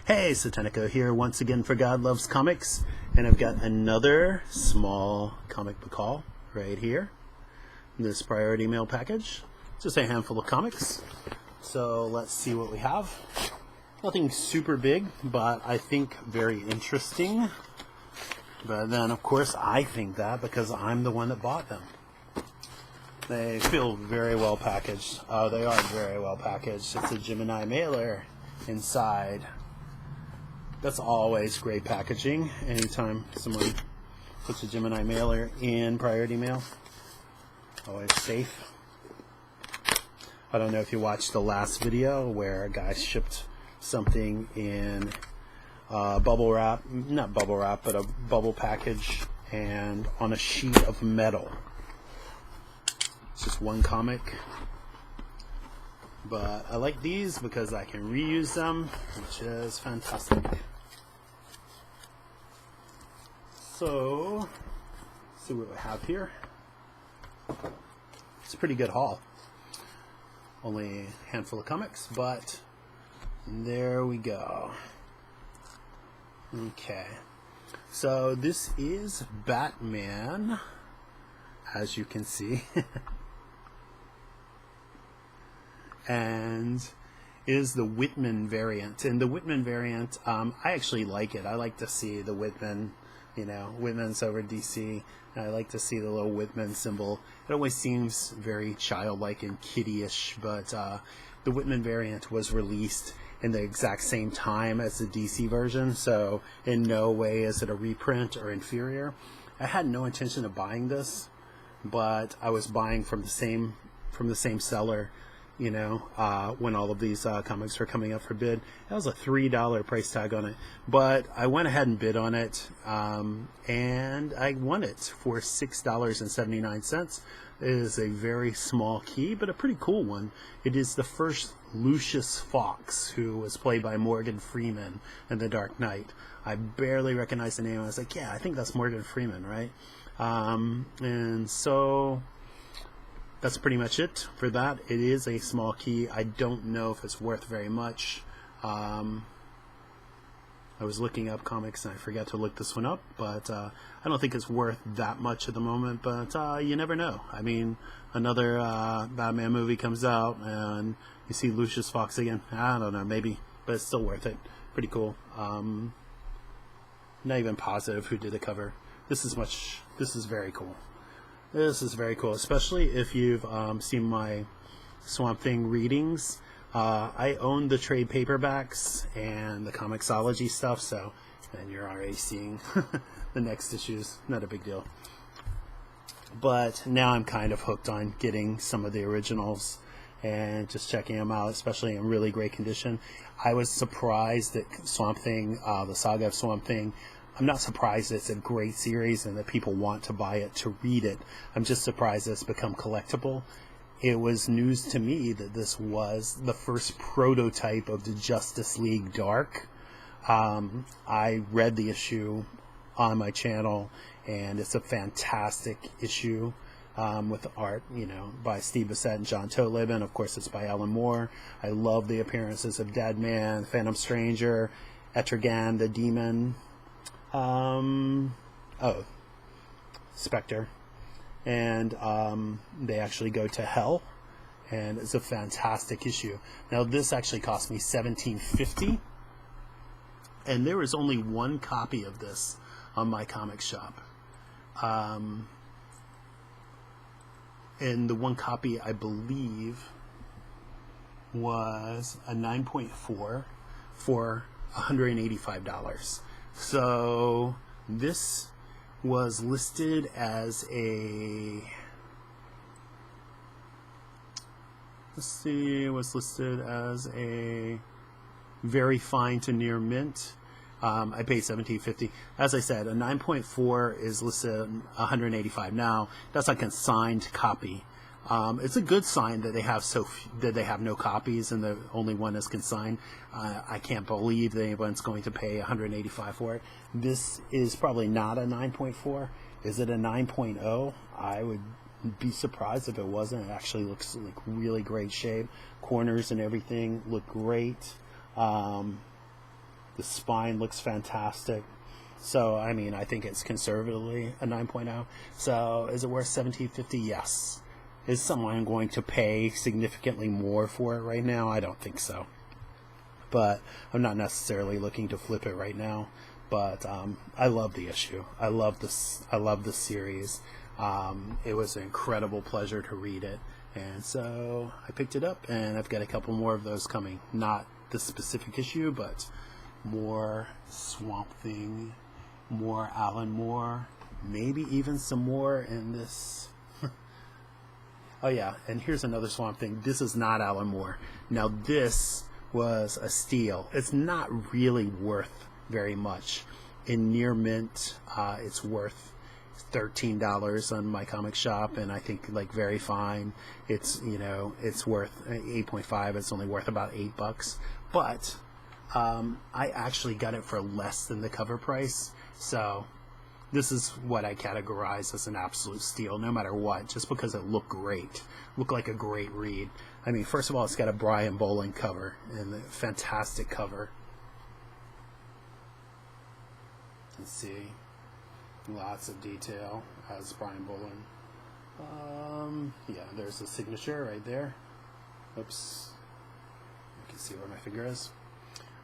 Hey, Satanico here once again for Godlovescomics, and I've got another small comic book haul right here. This priority mail package, just a handful of comics. So let's see what we have. Nothing super big, but I think very interesting. But then, of course, I think that because I'm the one that bought them. They feel very well packaged. Oh, they are very well packaged. It's a Gemini mailer inside. That's always great packaging. Anytime someone puts a Gemini mailer in priority mail, always safe. I don't know if you watched the last video where a guy shipped something in bubble wrap, not bubble wrap, but a bubble package and on a sheet of metal. It's just one comic. But I like these because I can reuse them, which is fantastic. So, let's see what we have here. It's a pretty good haul. Only a handful of comics, but there we go. Okay. So this is Batman, as you can see. And is the Whitman variant. And the Whitman variant, I actually like it. I like to see the Whitman, Whitman's over DC. And I like to see the little Whitman symbol. It always seems very childlike and kiddie-ish, but the Whitman variant was released in the exact same time as the DC version, so in no way is it a reprint or inferior. I had no intention of buying this, but I was buying from the same seller, when all of these comics were coming up for bid. That was a $3 price tag on it, but I went ahead and bid on it, and I won it for $6.79. It is a very small key, but a pretty cool one. It is the first Lucius Fox, who was played by Morgan Freeman in The Dark Knight. I barely recognized the name. I was like, yeah, I think that's Morgan Freeman, right? And so that's pretty much it for that. It is a small key. I don't know if it's worth very much. I was looking up comics and I forgot to look this one up, but I don't think it's worth that much at the moment, but you never know. I mean, another Batman movie comes out and you see Lucius Fox again. I don't know, maybe, but it's still worth it. Pretty cool. Not even positive who did the cover. This is very cool. This is very cool, especially if you've seen my Swamp Thing readings. I own the trade paperbacks and the Comixology stuff, so and you're already seeing the next issues. Not a big deal. But now I'm kind of hooked on getting some of the originals and just checking them out, especially in really great condition. I was surprised that Swamp Thing, the Saga of Swamp Thing, I'm not surprised it's a great series and that people want to buy it to read it. I'm just surprised it's become collectible. It was news to me that this was the first prototype of the Justice League Dark. I read the issue on my channel, and it's a fantastic issue with art, by Steve Bissette and John Tolib, and of course it's by Alan Moore. I love the appearances of Deadman, Phantom Stranger, Etrigan the Demon, Spectre. And they actually go to hell, and it's a fantastic issue. Now this actually cost me $17.50, and there was only one copy of this on my comic shop, and the one copy I believe was a 9.4 for $185. So this was listed as a, was listed as a very fine to near mint. I paid $17.50. As I said, a 9.4 is listed at $185. Now that's a consigned copy. It's a good sign that they have no copies and the only one is consigned. I can't believe that anyone's going to pay $185 for it. This is probably not a 9.4. Is it a 9.0? I would be surprised if it wasn't. It actually looks like really great shape. Corners and everything look great. The spine looks fantastic. So, I mean, I think it's conservatively a 9.0. So, is it worth $17.50? Yes. Is someone going to pay significantly more for it right now? I don't think so. But I'm not necessarily looking to flip it right now. But I love the issue. I love this. I love the series. It was an incredible pleasure to read it, and so I picked it up, and I've got a couple more of those coming. Not this specific issue, but more Swamp Thing, more Alan Moore, maybe even some more in this. Oh yeah, and here's another Swamp Thing. This is not Alan Moore. Now this was a steal. It's not really worth very much. In near mint, it's worth $13 on my comic shop, and I think like very fine. It's, you know, it's worth 8.5. It's only worth about $8. But I actually got it for less than the cover price. So this is what I categorize as an absolute steal, no matter what, just because it looked great. Looked like a great read. I mean, first of all, it's got a Brian Boland cover, and a fantastic cover. Let's see. Lots of detail as Brian Boland. Yeah, there's a signature right there. Oops. You can see where my finger is.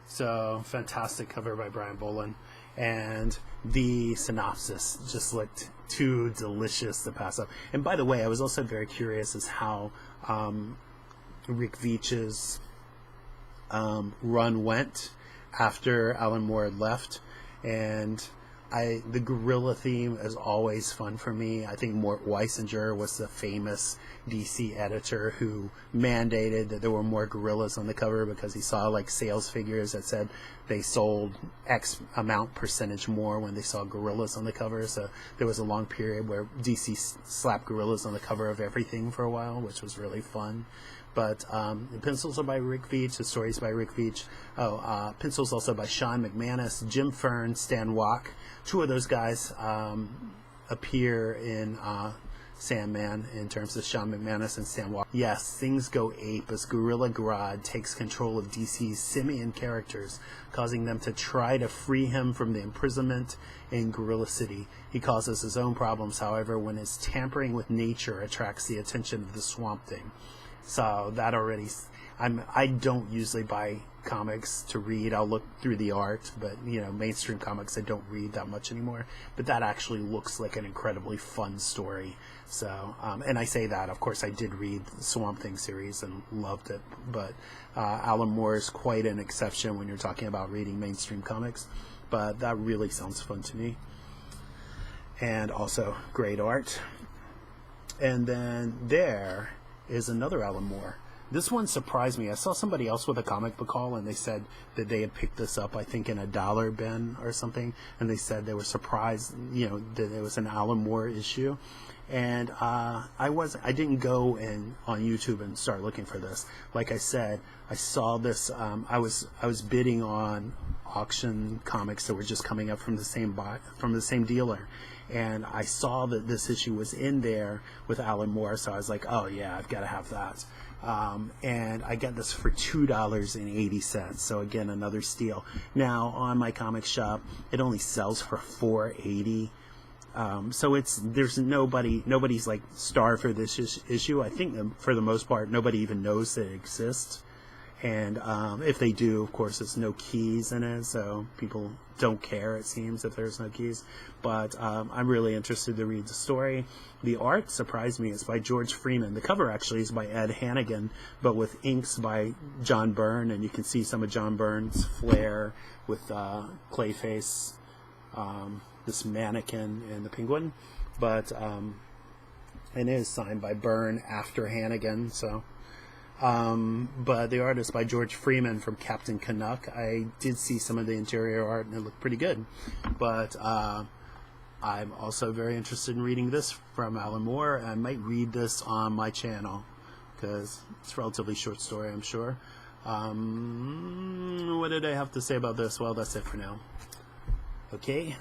So, fantastic cover by Brian Boland. And the synopsis just looked too delicious to pass up. And by the way, I was also very curious as how Rick Veitch's run went after Alan Moore had left. And the gorilla theme is always fun for me. I think Mort Weisinger was the famous DC editor who mandated that there were more gorillas on the cover because he saw like sales figures that said they sold X amount percentage more when they saw gorillas on the cover. So there was a long period where DC slapped gorillas on the cover of everything for a while, which was really fun. But the pencils are by Rick Veitch, the stories by Rick Veitch. Pencils also by Sean McManus, Jim Fern, Stan Walk. Two of those guys appear in Sandman in terms of Sean McManus and Stan Walk. Yes, things go ape as Gorilla Grodd takes control of DC's simian characters, causing them to try to free him from the imprisonment in Gorilla City. He causes his own problems, however, when his tampering with nature attracts the attention of the Swamp Thing. So that already, I don't usually buy comics to read. I'll look through the art, but you know, mainstream comics I don't read that much anymore. But that actually looks like an incredibly fun story. So, and I say that, of course, I did read the Swamp Thing series and loved it. But Alan Moore is quite an exception when you're talking about reading mainstream comics. But that really sounds fun to me. And also great art. And then there is another Alan Moore. This one surprised me. I saw somebody else with a comic book haul, and they said that they had picked this up, I think, in a dollar bin or something, and they said they were surprised, you know, that it was an Alan Moore issue. And I didn't go on YouTube and start looking for this. Like I said, I saw this. I was bidding on auction comics that were just coming up from the same dealer. And I saw that this issue was in there with Alan Moore, so I was like, oh yeah, I've got to have that. And I got this for $2.80, so again, another steal. Now, on my comic shop, it only sells for $4.80. So there's nobody's like starved for this issue. I think for the most part, nobody even knows that it exists. And if they do, of course, there's no keys in it, so people don't care, it seems, if there's no keys. But I'm really interested to read the story. The art surprised me. It's by George Freeman. The cover actually is by Ed Hannigan, but with inks by John Byrne, and you can see some of John Byrne's flair with Clayface, this mannequin, and the penguin. But it is signed by Byrne after Hannigan, so... but the art is by George Freeman from Captain Canuck. I did see some of the interior art and it looked pretty good. But I'm also very interested in reading this from Alan Moore. I might read this on my channel because it's a relatively short story, I'm sure. What did I have to say about this? Well, that's it for now. Okay.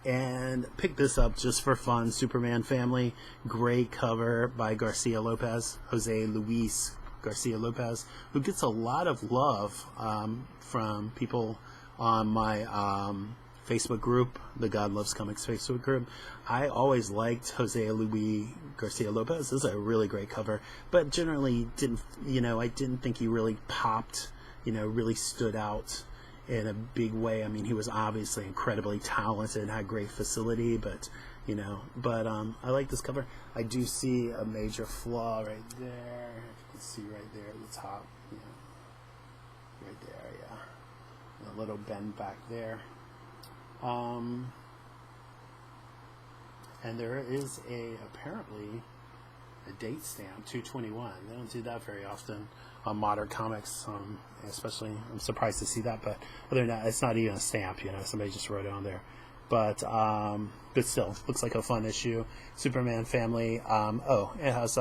And pick this up just for fun. Superman Family, great cover by Garcia Lopez, Jose Luis Garcia Lopez, who gets a lot of love from people on my Facebook group, the Godlovescomics Facebook group. I always liked Jose Luis Garcia Lopez. This is a really great cover, but generally didn't, I didn't think he really popped, really stood out in a big way. I mean, he was obviously incredibly talented, had great facility, but I like this cover. I do see a major flaw right there. You can see right there at the top, right there, yeah. A little bend back there. And there is apparently a date stamp, 2/21. They don't do that very often on modern comics, especially. I'm surprised to see that, but other than that, it's not even a stamp. Somebody just wrote it on there. But still, looks like a fun issue. Superman family. It has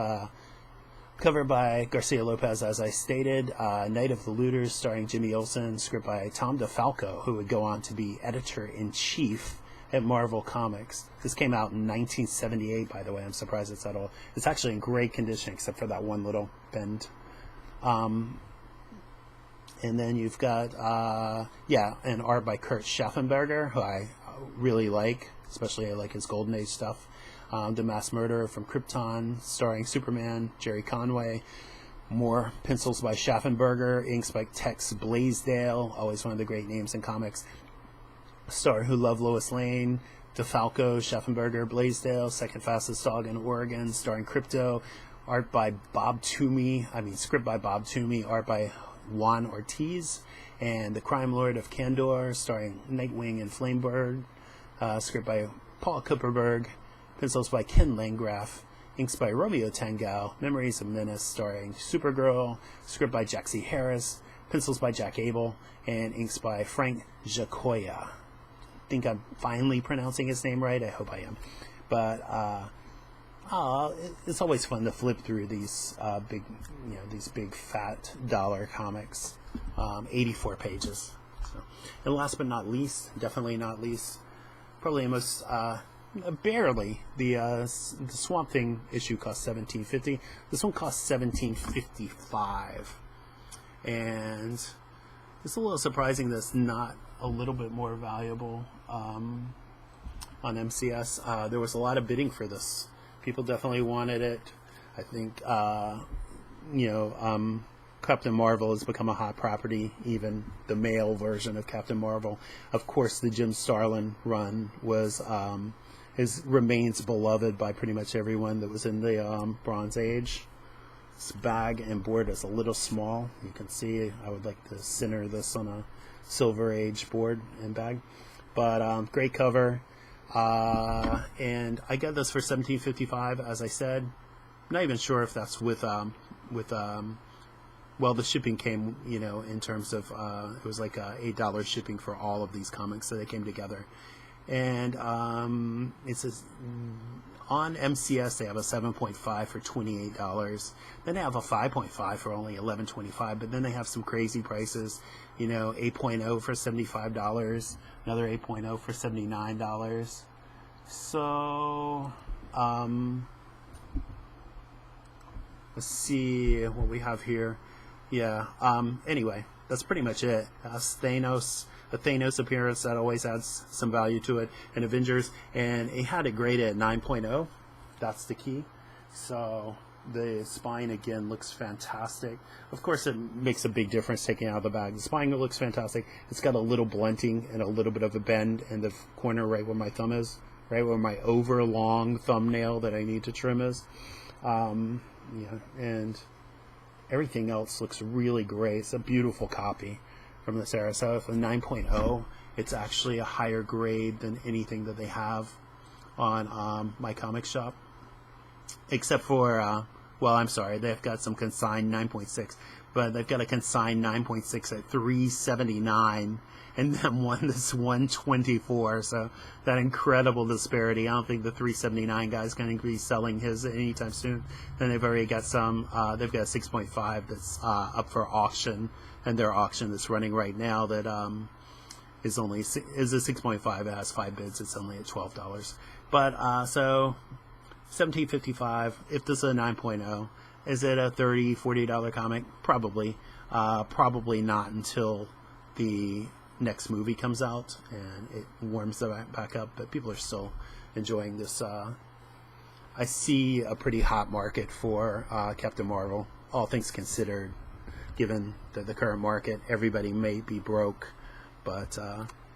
cover by Garcia Lopez, as I stated. Night of the Looters, starring Jimmy Olsen. Script by Tom DeFalco, who would go on to be editor-in-chief at Marvel Comics. This came out in 1978, by the way. I'm surprised it's that old. It's actually in great condition, except for that one little bend. And then you've got, an art by Kurt Schaffenberger, who I really like, especially I like his Golden Age stuff. The Mass Murderer from Krypton, starring Superman, Jerry Conway. More pencils by Schaffenberger, inks by Tex Blaisdell, always one of the great names in comics. Star Who Loved Lois Lane, DeFalco, Schaffenberger, Blaisdell, second fastest dog in Oregon, starring Crypto. Art by Bob Toomey, script by Bob Toomey, art by Juan Ortiz. And The Crime Lord of Kandor, starring Nightwing and Flamebird, script by Paul Kupperberg, pencils by Ken Landgraf, inks by Romeo Tangal, Memories of Menace, starring Supergirl, script by Jack C. Harris, pencils by Jack Abel, and inks by Frank Giacoia. I think I'm finally pronouncing his name right. I hope I am. But it's always fun to flip through these big fat dollar comics. 84 pages. So, and last but not least, definitely not least, probably most barely, the Swamp Thing issue cost $17.50. This one costs $17.55, and it's a little surprising that it's not a little bit more valuable on MCS. There was a lot of bidding for this. People definitely wanted it. I think Captain Marvel has become a hot property, even the male version of Captain Marvel. Of course, the Jim Starlin run remains beloved by pretty much everyone that was in the Bronze Age. This bag and board is a little small. You can see I would like to center this on a Silver Age board and bag. But great cover. And I got this for $17.55, as I said. I'm not even sure if that's with the shipping came, in terms of, it was like $8 shipping for all of these comics, so they came together. And it says on MCS they have a 7.5 for $28. Then they have a 5.5 for only $11.25. But then they have some crazy prices, 8.0 for $75, another 8.0 for $79. So let's see what we have here. Yeah. Anyway, that's pretty much it. The Thanos appearance, that always adds some value to it. And Avengers, and it had it graded at 9.0. That's the key. So the spine again looks fantastic. Of course, it makes a big difference taking out the bag. The spine looks fantastic. It's got a little blunting and a little bit of a bend in the corner right where my thumb is, right where my overlong thumbnail that I need to trim is. And everything else looks really great. It's a beautiful copy from this era. So for 9.0, it's actually a higher grade than anything that they have on my comic shop, except for I'm sorry, they've got some consigned 9.6, but they've got a consigned 9.6 at $379, and then one that's $124. So that incredible disparity. I don't think the $379 guy's going to be selling his anytime soon. Then they've already got some. They've got a 6.5 that's up for auction, and their auction that's running right now that is a 6.5. It has 5 bids. It's only at $12. But so $17.55. If this is a 9.0, Is it a $30-$40 comic? Probably. Probably not until the next movie comes out and it warms back up, but people are still enjoying this. I see a pretty hot market for Captain Marvel, all things considered, given the current market. Everybody may be broke, but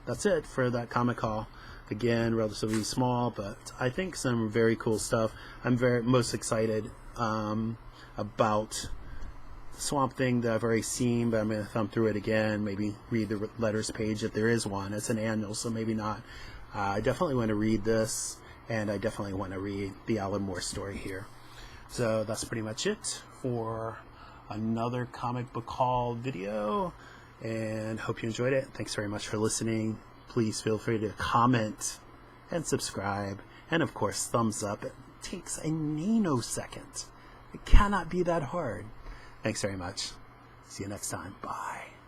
that's it for that comic haul. Again, relatively small, but I think some very cool stuff. I'm most excited about Swamp Thing that I've already seen, but I'm going to thumb through it again, maybe read the letters page if there is one. It's an annual, so maybe not. I definitely want to read this, and I definitely want to read the Alan Moore story here. So that's pretty much it for another comic book haul video, and hope you enjoyed it. Thanks very much for listening. Please feel free to comment and subscribe, and of course thumbs up. It takes a nanosecond. It cannot be that hard. Thanks very much. See you next time. Bye.